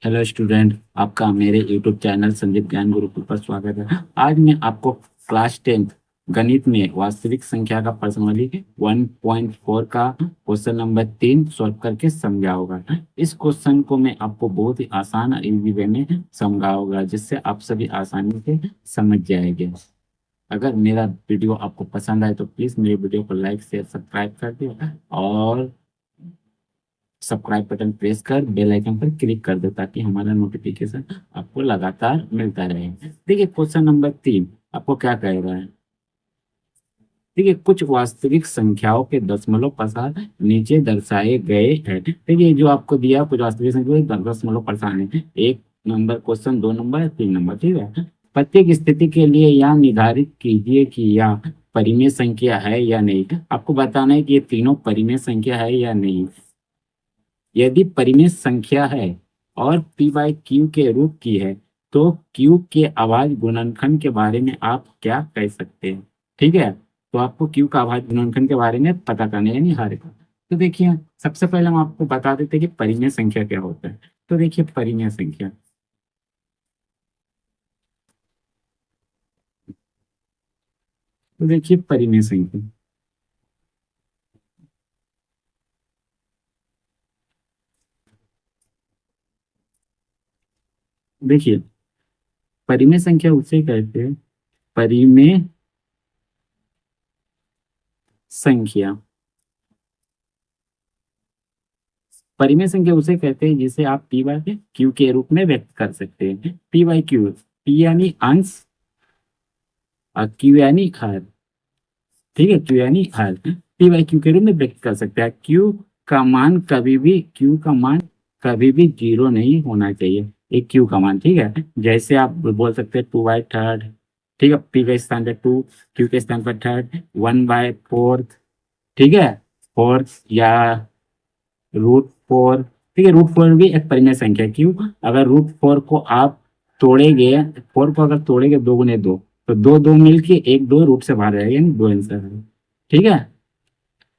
Hello student, आपका मेरे YouTube channel Sandeep ज्ञान गुरुकुल पर स्वागत है। आज मैं आपको क्लास 10 गणित में वास्तविक संख्या का प्रश्नावली 1.4 का क्वेश्चन नंबर 3 सॉल्व करके समझाऊंगा। इस क्वेश्चन को मैं आपको बहुत ही आसान और इजी वे में समझाऊंगा, जिससे आप सभी आसानी से समझ जाएंगे। अगर मेरा वीडियो आपको पसंद आए तो प्लीज मेरे वीडियो को लाइक शेयर सब्सक्राइब कर दो और सब्सक्राइब बटन प्रेस कर बेल आइकन पर क्लिक कर दो, ताकि हमारा नोटिफिकेशन आपको लगातार मिलता रहे। देखिए क्वेश्चन नंबर 3 आपको क्या कह रहा है। देखिए कुछ वास्तविक संख्याओं के दशमलव प्रसार नीचे दर्शाए गए हैं। देखिए जो आपको दिया कुछ वास्तविक संख्या के दशमलव प्रसार है। एक नंबर क्वेश्चन, 2 नंबर, 3 नंबर, ठीक है। प्रत्येक स्थिति के लिए यह निर्धारित कीजिए कि यह परिमेय संख्या है या नहीं। आपको बताना है कि ये तीनों परिमेय संख्या है या नहीं। यदि परिमेय संख्या है और p बाई क्यू के रूप की है, तो q के अभाज्य गुणनखंड के बारे में आप क्या कह सकते हैं। ठीक है, तो आपको q का अभाज्य गुणनखंड के बारे में पता करना है, यानी हर का। तो देखिए सबसे पहले हम आपको बता देते हैं कि परिमेय संख्या क्या होता है। तो देखिए परिमेय संख्या, तो देखिए परिमेय संख्या, देखिए परिमेय संख्या उसे कहते हैं, परिमेय संख्या, परिमेय संख्या उसे कहते हैं जिसे आप पी बाई क्यू के रूप में व्यक्त कर सकते हैं। पी बाई क्यू, पी यानी अंश और क्यू यानी हर। ठीक है, क्यू यानी हर, पी बाई क्यू के रूप में व्यक्त कर सकते हैं। क्यू का मान कभी भी जीरो नहीं होना चाहिए, एक क्यू का मान। ठीक है, जैसे आप बोल सकते हैं 2/3। ठीक है, पी के स्थान पर 2, क्यू के स्थान पर थर्ड, 1/4। ठीक है, फोर्थ या √4। ठीक है, √4 भी एक परिमेय संख्या है। क्यों? अगर √4 को आप तोड़ेंगे, 4 को अगर तोड़ेंगे 2 गुने 2, तो दो दो मिलके एक दो रूट से बाहर रहेगा, यानी दो आंसर है। ठीक है,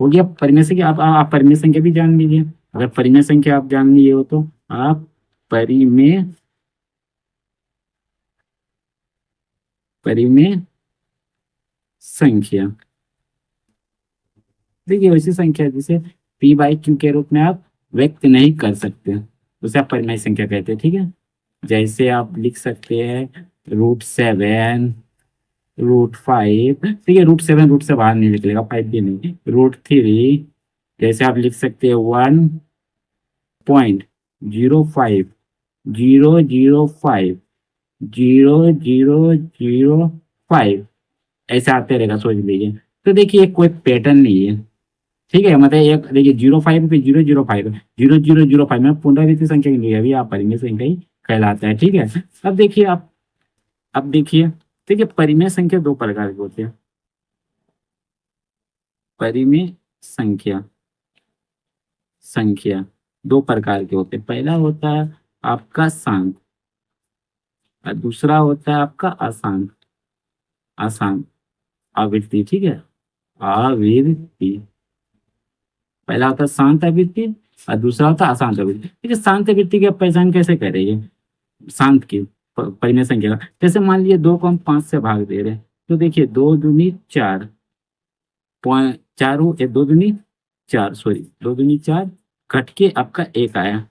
हो गया परिमेय संख्या। आप परिमेय संख्या भी जान लीजिए। अगर परिमेय संख्या आप जान लिए हो तो आप परिमेय परिमेय संख्या, देखिए वैसी संख्या जिसे पी बाई क्यू के रूप में आप व्यक्त नहीं कर सकते, उसे आप परिमेय संख्या कहते हैं। ठीक है, जैसे आप लिख सकते हैं √7, √5। ठीक है, √7 रूट से बाहर नहीं निकलेगा, 5 भी नहीं। √3, जैसे आप लिख सकते हैं 1.05, 005, 0005, ऐसे आते रहेगा, सोच लीजिए। तो देखिए कोई पैटर्न नहीं है। ठीक है, मतलब एक देखिए 05 पे 005, 0005 में पुनरावृत्ति संख्या नहीं है, अभी आप परिमेय संख्या ही कहलाता है। ठीक है, अब देखिए आप, अब देखिए, देखिए परिमेय संख्या दो प्रकार की होती है। परिमेय संख्या संख्या दो प्रकार के होते हैं। पहला होता है आपका शांत और दूसरा होता है आपका अशांत, अशांत आवृत्ति। ठीक है, आवृत्ति। पहला होता है शांत आवृत्ति और दूसरा होता है अशांत आवृत्ति। ठीक है, शांत आवृत्ति की आप पहचान कैसे करेंगे शांत की परिमेय संख्या का? जैसे मान लीजिए 2 को हम 5 से भाग दे रहे हैं, तो देखिए 2 दूनी 4, पॉइंट 4 हो, 2 दूनी 4, सॉरी 2 दूनी 4, घट के आपका 1 आया,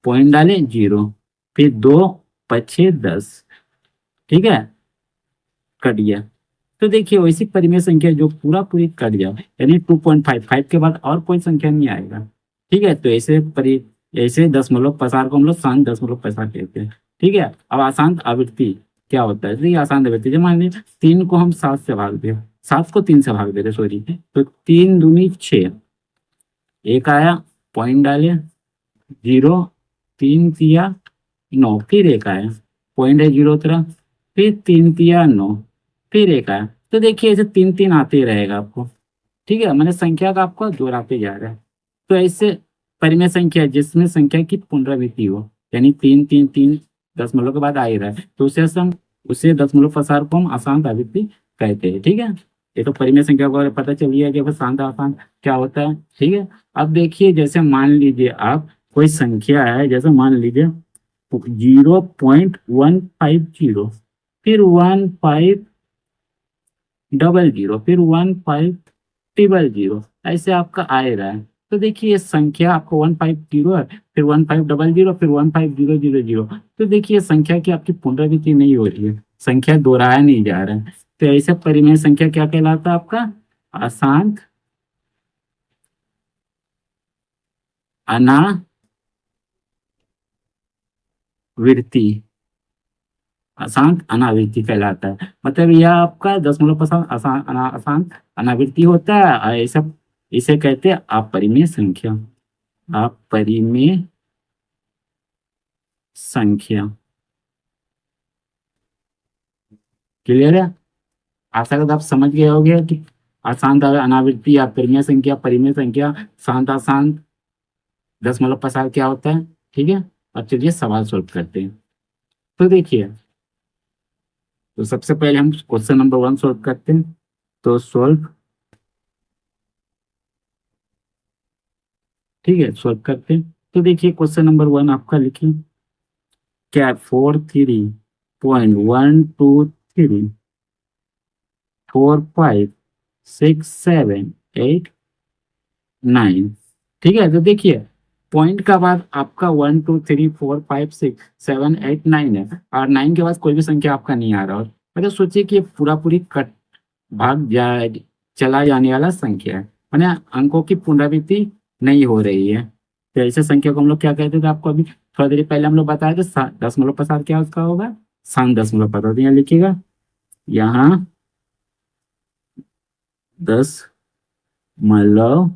पॉइंट डाले 0, फिर 2 5 10। ठीक है, कट गया। तो देखिए वैसी परिमेय संख्या जो पूरा पूरी कट जाए, यानी 2.55 के बाद और कोई संख्या नहीं आएगा। ठीक है, तो ऐसे दशमलव प्रसार को हम लोग शांत दशमलव प्रसार कहते हैं। ठीक है, अब अशांत आवृत्ति क्या होता है? देखिए अशांत आवृत्ति, जब मान लीजिए 3 को हम 7 से भाग दे, 7 को 3 से भाग दे रहे, सॉरी, तो 3 दूनी 6, 1 आया, पॉइंट डाले 0, 3 तिया 9, फिर 1 आया, पॉइंट है 0 तरह, फिर 3 तिया 9, फिर 1 आया। तो देखिए ऐसे 3 3 आते ही रहेगा आपको। ठीक है, मैंने संख्या का आपको दोहराते जा रहा है। तो ऐसे परिमेय संख्या जिसमें संख्या की पुनरावृत्ति हो, यानी 3 3 3 दशमलव के बाद आ ही रहा है, तो उसे दशमलव प्रसार को हम अशांत आवृत्ति कहते हैं। ठीक है, ये तो परिमेय संख्या को पता चल गया कि शांत अशांत क्या होता है। ठीक है, अब देखिए जैसे मान लीजिए आप कोई संख्या है, जैसे मान लीजिए 0.150, फिर 1500, फिर 1500, ऐसे आपका आ रहा है। तो देखिए ये संख्या आपको 150 है, फिर 1500, फिर 15000। तो देखिए संख्या की आपकी पुनरावृत्ति नहीं हो रही है, संख्या दोहराया नहीं जा रहा है। तो ऐसे परिमेय संख्या क्या कहलाता है आपका? अशांत अनावृत्ति, अशांत अनावृत्ति कहलाता है। मतलब यह आपका दशमलव पसंद अशांत अनावृत्ति होता है, और ये सब इसे कहते हैं अपरिमेय संख्या। अपरिमेय संख्या, क्लियर है? आशा करता आप समझ गए होंगे कि अशांत अनावृत्ति, अपरिमेय संख्या, परिमेय संख्या, शांत अशांत, दशमलव पसार क्या होता है। ठीक है, अब चलिए सवाल सॉल्व करते हैं। तो देखिए, तो सबसे पहले हम क्वेश्चन नंबर 1 सॉल्व करते हैं। तो सॉल्व, ठीक है, सॉल्व करते हैं। तो देखिए क्वेश्चन नंबर 1 आपका लिखिए, क्या 43.123 456789। ठीक है, तो देखिए पॉइंट का बाद आपका 1 2 3 4 5 6 7 8 9 है, और 9 के बाद कोई भी संख्या आपका नहीं आ रहा। और मतलब सोचिए कि ये पूरा पूरी कट भाग जा चला जाने वाला संख्या है, मैंने अंकों की पुनरावृत्ति नहीं हो रही है। तो ऐसे संख्या को हम लोग क्या कहते थे, आपको अभी थोड़ी देर पहले हम लोग बताए थे, दशमलव प्रसार क्या उसका होगा, शांत दशमलव प्रसार। तो यहाँ लिखिएगा, यहाँ दशमलव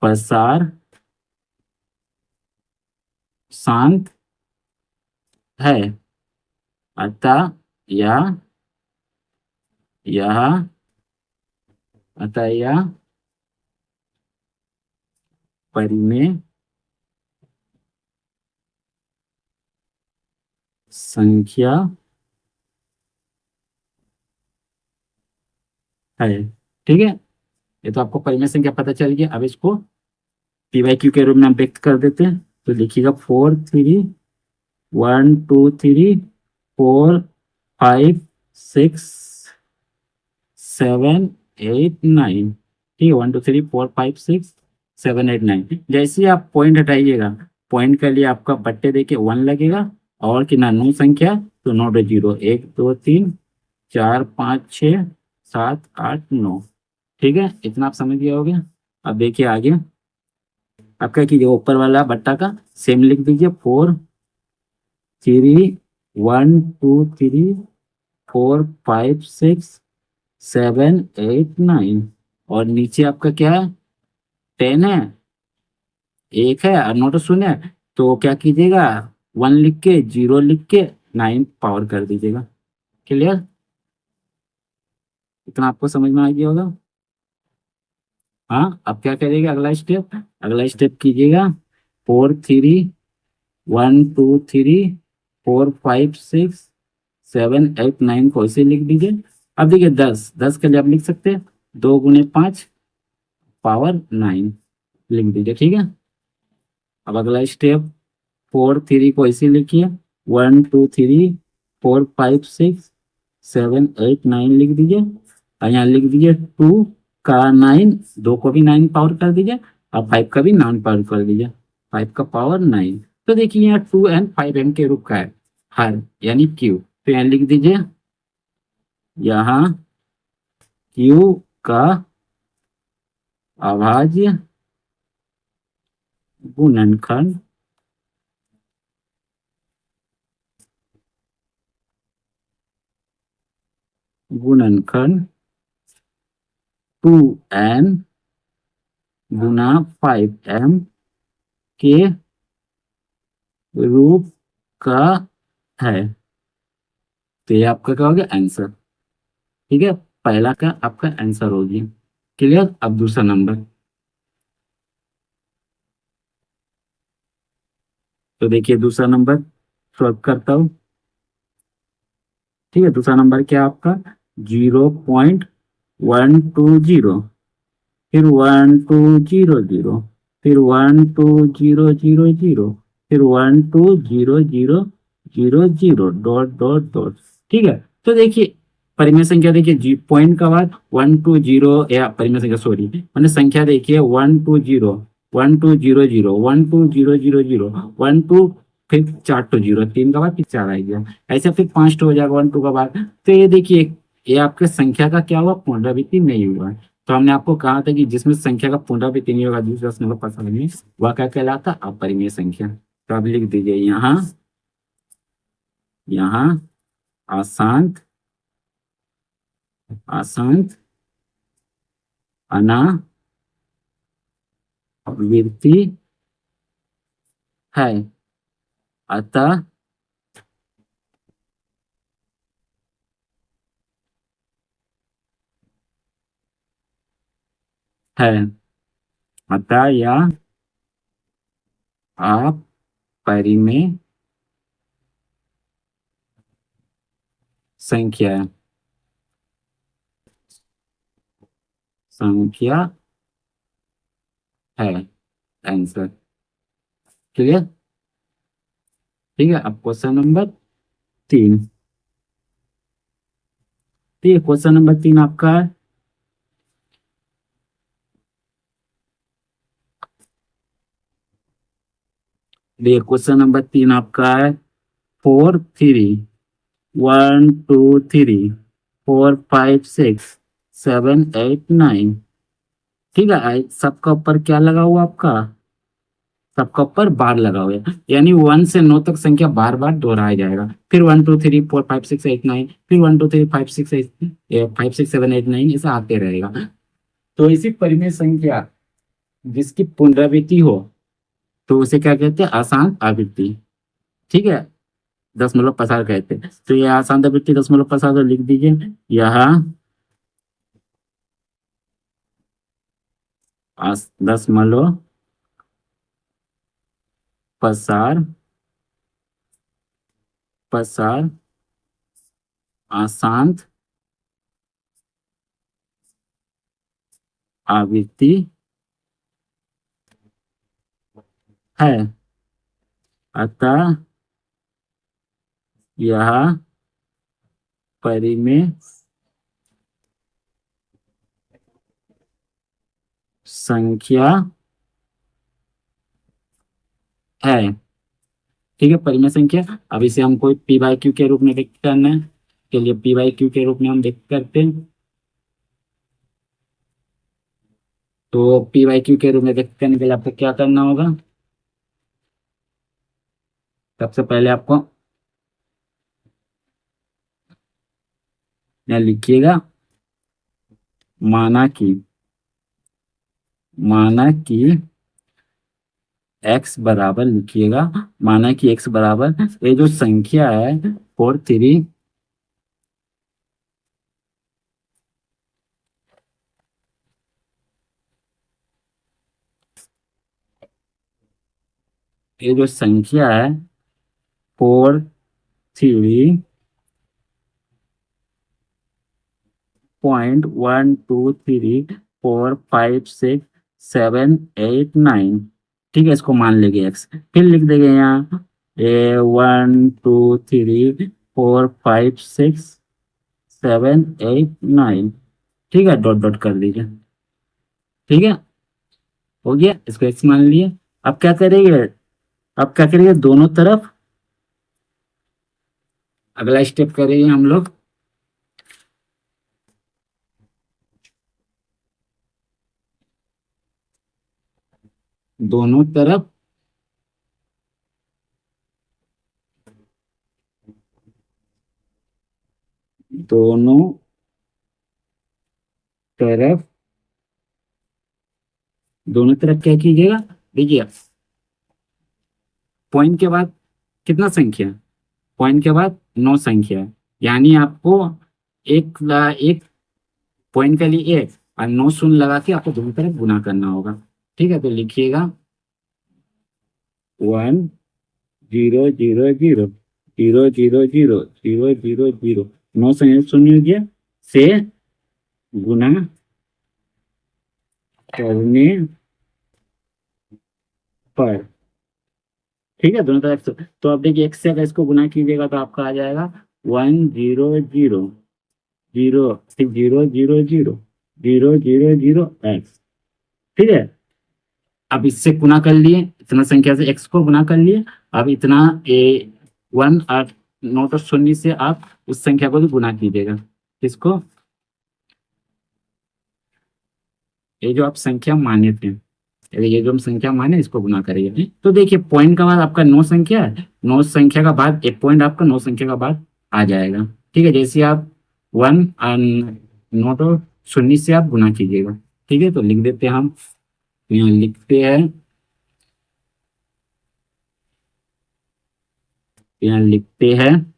प्रसार शांत है, अतः यह अतः यह परिमेय संख्या है। ठीक है, ये तो आपको परिमेय संख्या पता चल गया। अब इसको पी वाई क्यू के रूप में हम व्यक्त कर देते हैं। तो लिखिएगा 43.123456789। ठीक है, 1 2 3 4 5 6 7 8 9। जैसे ही आप पॉइंट हटाइएगा, पॉइंट के लिए आपका बट्टे देके 1 लगेगा, और कि ना नो संख्या तो नोट 0, 1 2 3 4 5 6 7 8 9। ठीक है, इतना आप समझ गए होगे। अब देखिए आगे, आप क्या कीजिए, ऊपर वाला बट्टा का सेम लिख दीजिए, 43.123 4 5 6 7 8 9। और नीचे आपका क्या है, 10 है, 1 है, और नोट शून्य है। तो क्या कीजिएगा, 1 लिख के 0 लिख के 9 पावर कर दीजिएगा। क्लियर? इतना आपको समझ में आ गया होगा। हाँ, अब क्या करिएगा, अगला स्टेप कीजिएगा, 43.123 4 5 6 7 8 9 को ऐसे लिख दीजिए। अब देखिए 10 के लिए आप लिख सकते हैं 2 × 5 पावर 9 लिख दीजिए। ठीक है, अब अगला स्टेप 43 को ऐसे लिखिए, 1 2 3 4 5 6 7 8 9 लिख दीजिए, और यहाँ लिख दीजिए 2 का 9, 2 को भी 9 पावर कर दीजिए, और 5 का भी 9 पावर कर दीजिए, 5 का पावर 9। तो देखिए यहाँ 2 एंड 5 एम के रूप का है हर, यानी क्यू। तो यहाँ लिख दीजिए, यहाँ क्यू का अभाज्य गुणनखंड गुणनखंड 2n गुना 5m के रूप का है। तो ये आपका क्या हो गया, आंसर। ठीक है, पहला का आपका आंसर हो गया। क्लियर? अब दूसरा नंबर, तो देखिए दूसरा नंबर सॉल्व करता हूँ। ठीक है, दूसरा नंबर क्या है आपका, 0.120, फिर 1200, फिर 12000, फिर 120000 डॉट डॉट डॉट। ठीक है, तो देखिए परिमेय संख्या देखिए जी पॉइंट का बाद 120 या परिमेय संख्या सॉरी मैंने संख्या देखिए 120 1200 12000 12 फिर 4 तो जीरो 3 का बाद फिर 4 आ गया, ऐसे फिर 5 तो हो जाएगा 12 का बाद। तो ये देखिए ये आपके संख्या का क्या हुआ, पुनरावृत्ति नहीं हुआ। तो हमने आपको कहा था कि जिसमें संख्या का पुनरावृत्ति नहीं होगा दूसरे दशमलव पसंद में वह क्या कहलाता अपरिमेय संख्या। तो आप लिख दीजिए यहाँ यहाँ अशांत अशांत अनावृत्ति है, अतः है अतः यह अपरिमेय संख्या संख्या है, आंसर क्लियर। ठीक है, अब क्वेश्चन नंबर 3। ठीक है, क्वेश्चन नंबर 3 आपका है, देखिए क्वेश्चन नंबर 3 आपका है 4 3 1 2 3 4 5 6 7 8 9। ठीक है, सबका ऊपर क्या लगा हुआ आपका, सबका ऊपर बार लगा हुआ है, यानी 1 से 9 तक संख्या बार बार दोहराया जाएगा। फिर 1 2 3 4 5 6 8 9, फिर 1 2 3 5 6 7 8 9, ऐसा आते रहेगा। तो इसी परिमेय संख्या जिसकी पुनरावृत्ति हो तो उसे क्या कहते हैं, आसान आवृत्ति। ठीक है, दशमलव प्रसार कहते हैं। तो ये आसान आवृत्ति दशमलव प्रसार तो लिख दीजिए यहाँ दशमलव प्रसार प्रसार आसान आवृत्ति है, अतः यह परिमेय संख्या है। ठीक है, परिमेय संख्या। अब इसे हमको पी बाई क्यू के रूप में व्यक्त करना है, के लिए पी बाई क्यू के रूप में हम व्यक्त करते हैं। तो पी बाई क्यू के रूप में व्यक्त करने के लिए आपको क्या करना होगा, सबसे पहले आपको यहाँ लिखिएगा माना कि x बराबर लिखिएगा, माना कि x बराबर ये जो संख्या है 4 3 ये जो संख्या है 43.123456789। ठीक है, इसको मान लेंगे x, फिर लिख देंगे यहाँ 1 2 3 4 5 6 7 8 9। ठीक है, डॉट डॉट कर दीजिए। ठीक है, हो गया, इसको x मान लिए। अब क्या करेंगे, अब क्या करेंगे दोनों तरफ, अगला स्टेप करेंगे हम लोग दोनों तरफ दोनों तरफ दोनों तरफ क्या कीजिएगा, देखिए पॉइंट के बाद कितना संख्या, पॉइंट के बाद 9 संख्या है, यानी आपको एक पॉइंट के लिए एक और 9 शून्य लगा के आपको दोनों तरफ गुना करना होगा। ठीक है, तो लिखिएगा 1 0 0 0 0 0 0 0 9 संख्या शून्य हो गया से गुना करने पर। ठीक है, दोनों तरफ से। तो अब देखिए x से अगर इसको गुना कीजिएगा तो आपका आ जाएगा 1 0 0 0 0 0 0 0 0 0 x। ठीक है, अब इससे गुना कर लिए, इतना संख्या से x को गुना कर लिए। अब इतना ए 1 और नोट और शून्य से आप उस संख्या को भी गुना कीजिएगा। किसको? ये जो आप संख्या माने थे, ये जो हम संख्या माने इसको गुना करेंगे। तो देखिए पॉइंट का बाद आपका 9 संख्या है, 9 संख्या का बाद एक पॉइंट आपका 9 संख्या का बाद आ जाएगा। ठीक है, जैसे आप 1 और नोट और शून्य से आप गुना कीजिएगा। ठीक है, तो लिख देते हैं हम, यहाँ लिखते हैं, यहाँ लिखते हैं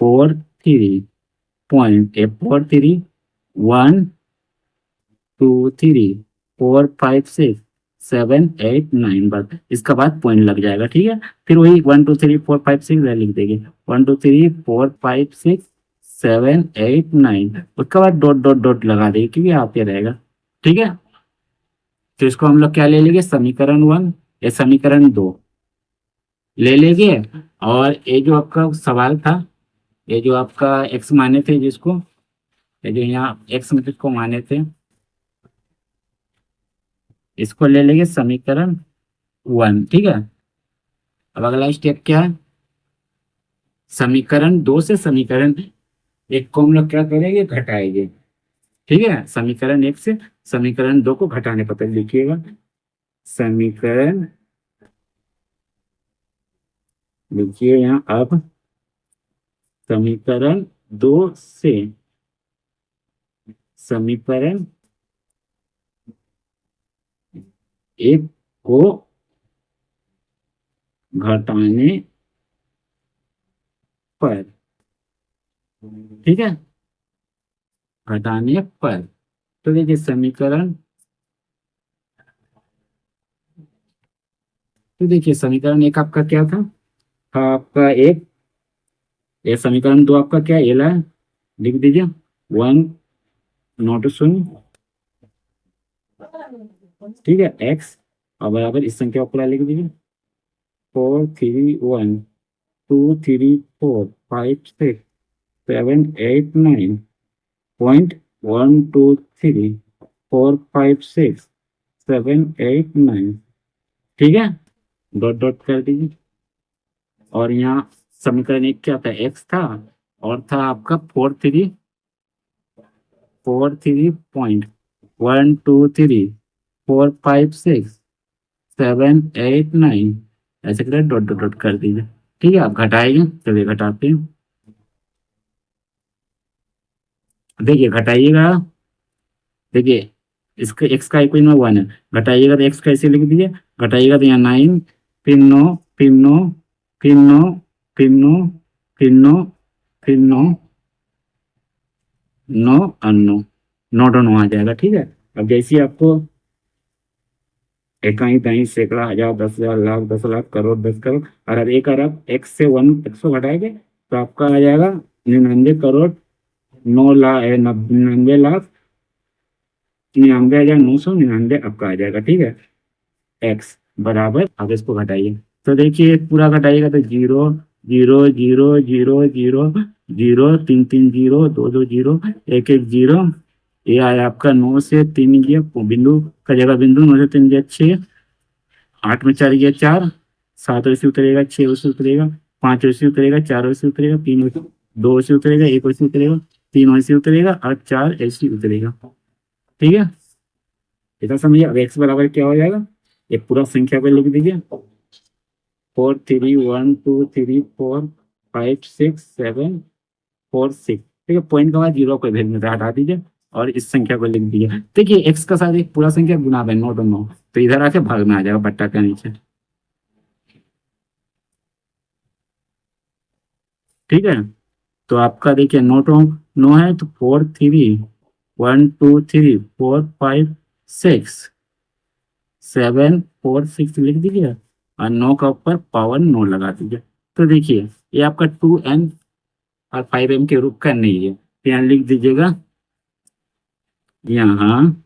43.1 2 3 4 5 6 7 8 9, बस इसका बाद पॉइंट लग जाएगा। ठीक है, फिर वही 1 2 3 4 5 6 लिख देंगे, 1 2 3 4 5 6 7 8 9, उसके बाद डॉट डॉट डॉट लगा देंगे क्योंकि आते रहेगा। ठीक है, तो इसको हम लोग क्या ले लेंगे, समीकरण 1 या समीकरण 2 ले लेंगे। और ये जो आपका सवाल था, ये जो आपका x माने थे जिसको, ये जो यहाँ x मतलब को माने थे, इसको ले लेंगे समीकरण 1। ठीक है, अब अगला स्टेप क्या है, समीकरण 2 से समीकरण 1 को हम लोग क्या करेंगे, घटाएंगे। ठीक है, समीकरण 1 से समीकरण 2 को घटाने पर पहले लिखिएगा, समीकरण, लिखिए यहाँ अब, समीकरण 2 से समीकरण 1 को घटाने पर। ठीक है, घटाने पर, तो देखिए समीकरण, तो देखिए समीकरण 1 आपका क्या था, आपका एक, ये समीकरण 2 आपका क्या एल है, लिख दीजिए 1 नॉट शून्य। ठीक है, एक्स और बराबर इस संख्या को पूरा लिख दीजिए 4 3 1 2 3 4 5 6 7 8 9, 1 2 3 4 5 6 7 8 9। ठीक है, डॉट डॉट कर दीजिए। और यहाँ समीकरण 1 क्या था, एक्स था, और था आपका 4 3 1 2 3 4 5 6 7 8 9, ऐसे करके डॉट डॉट डॉट कर दीजिए। ठीक है, आप घटाइए, चलिए घटाते हैं। देखिए घटाइएगा, देखिए इसका एक्स का इक्वल में 1 है, घटाइएगा तो एक्स कैसे लिख दीजिए, घटाइएगा तो यहाँ 9, फिर 9, फिर 9, फिर 9, फिर 9, फिर 9, फिर 9, 9 और 9, 9 आ जाएगा। ठीक है, अब जैसे आपको इकाई दाई सैकड़ा हजार 10,000 लाख 10 लाख करोड़ 10 करोड़ अरब एक्स से 1 को घटाएंगे तो आपका आ जाएगा 99 करोड़ 9 लाख 99 लाख 99,999 आपका आ जाएगा। ठीक है, एक्स बराबर, अब इसको घटाइए तो देखिए पूरा घटाइएगा तो 0 0 0 0 0 0 3 3 0 2 2 0 1 1 0। ये आया आपका 9 से 3 गया बिंदु का जगह बिंदु, 9 से 3 गया 6, 8 में 4 गया 4, 7 वैसे उतरेगा, 6 वैसे उतरेगा, 5 वैसे उतरेगा, 4 वैसे उतरेगा, 3 वैसे, 2 वैसे उतरेगा, 1 वैसे उतरेगा, 3 वैसे उतरेगा और 4 ऐसे उतरेगा। ठीक है, इतना समझिए। अब एक्स बराबर क्या हो जाएगा, एक पूरा संख्या पे लिख दीजिए 4 3 1 2 3 4 5 6 7 4 6। ठीक है, पॉइंट के बाद 0 को भेज में हटा दीजिए और इस संख्या को लिख दीजिए। देखिए एक्स का साथ एक पूरा संख्या गुना है 9 तो 9, तो इधर आके भाग में आ जाएगा बट्टा का नीचे। ठीक है, तो आपका देखिए 9 है तो 4 3 1 2 3 4 5 6 7 4 6 लिख दीजिए और 9 का ऊपर पावर 9 लगा दीजिए। तो देखिए ये आपका 2n और 5m के रूप का नहीं है, तो यहाँ लिख दीजिएगा, यहाँ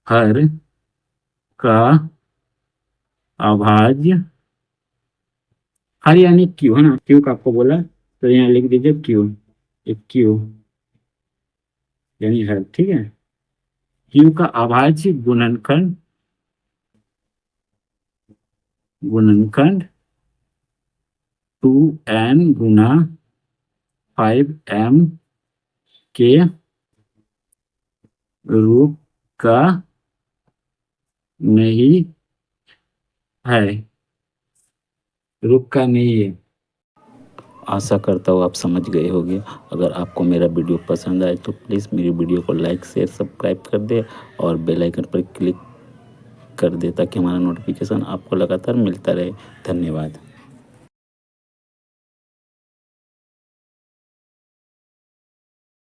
हर का आवाज हर यानी क्यू है ना, क्यू का आपको बोला तो यहाँ लिख दीजिए क्यू, क्यू यानी है, ठीक है। क्यू का अभाज्य गुणनखंड, गुणनखंड 2n गुना 5m के रूप का नहीं है, रूप का नहीं है। आशा करता हूँ आप समझ गए होंगे। अगर आपको मेरा वीडियो पसंद आए तो प्लीज़ मेरी वीडियो को लाइक शेयर सब्सक्राइब कर दे और बेल आइकन पर क्लिक कर दे ताकि हमारा नोटिफिकेशन आपको लगातार मिलता रहे। धन्यवाद।